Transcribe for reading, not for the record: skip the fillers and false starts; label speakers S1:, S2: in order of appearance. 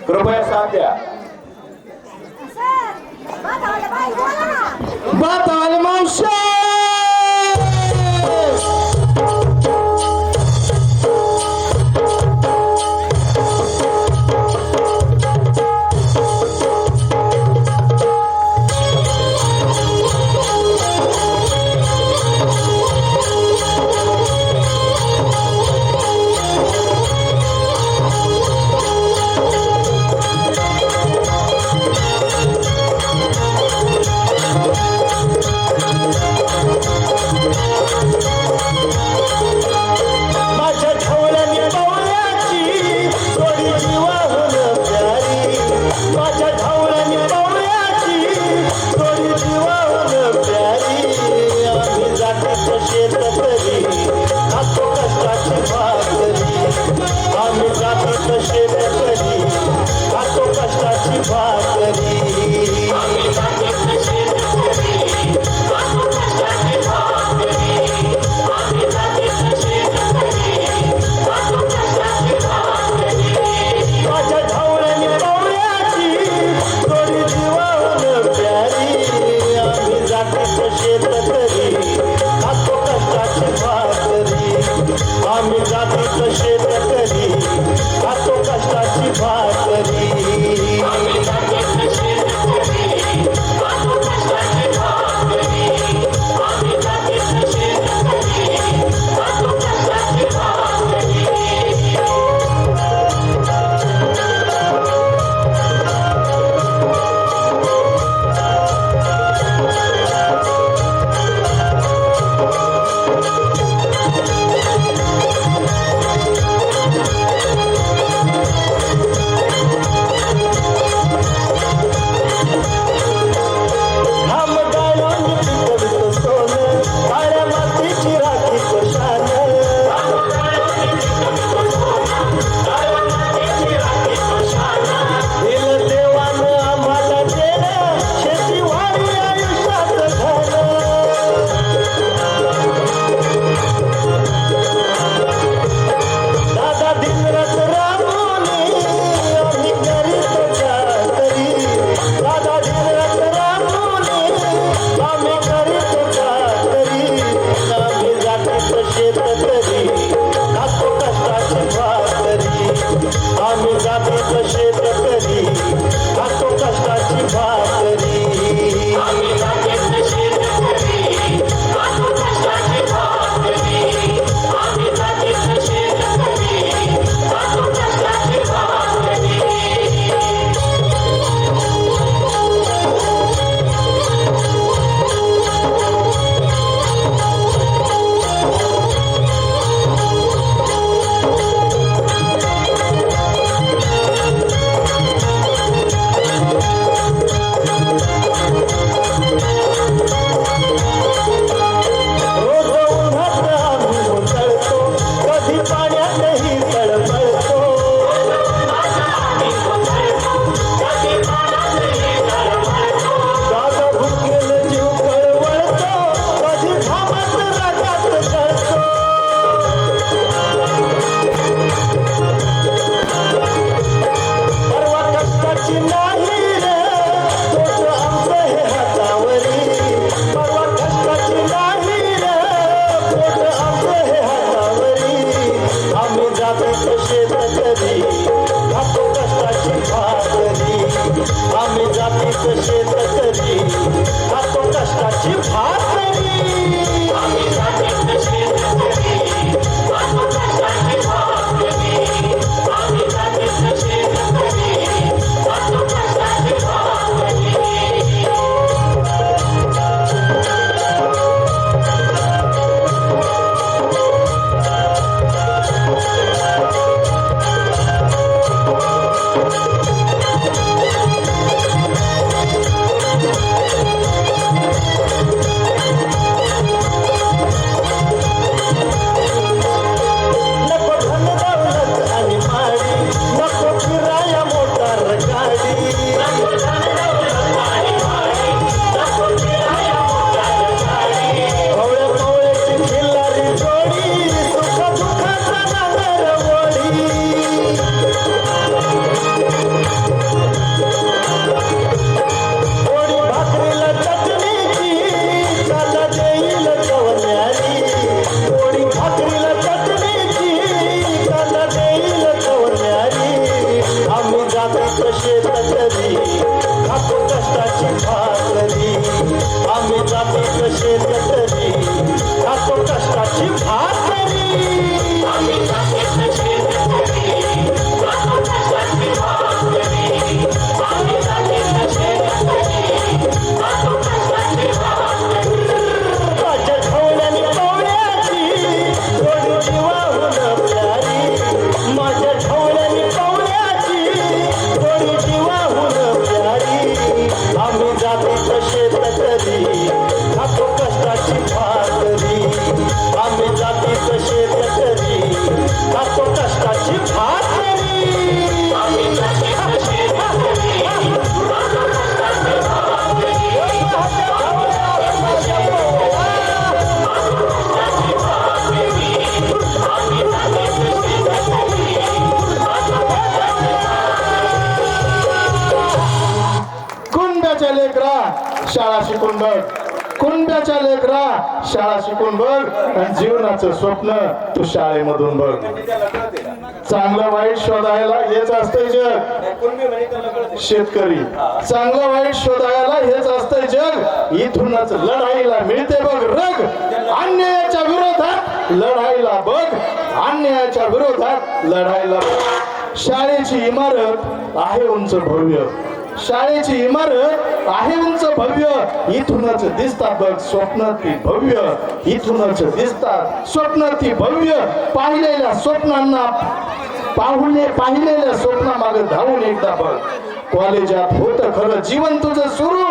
S1: कृपया साथ द्या.
S2: बाताल मावशे
S1: शाळा शिकून बघ, कुणब्याच्या लेकरा शाळा शिकून बघ आणि जीवनाचं स्वप्न तू शाळेमधून बघ. चांगलं वाईट शोधायला हेच असतंय जग. शेतकरी चांगलं वाईट शोधायला हेच असतंय जग. इथूनच लढाईला मिळते बघ रग. अन्यायाच्या विरोधात लढाईला बघ, अन्यायाच्या विरोधात लढाईला बघ. शाळेची इमारत आहे उंच भव्य, शाळेची इमारत आहे उंच भव्य. इथूनच दिसतात बघ स्वप्नाती भव्य, इथूनच दिसतात स्वप्नाती भव्य. पाहिलेल्या स्वप्नांना पाहिलेल्या स्वप्नामागे धावून एकदा बघ. कॉलेजात होत खरं जीवन तुझं सुरू,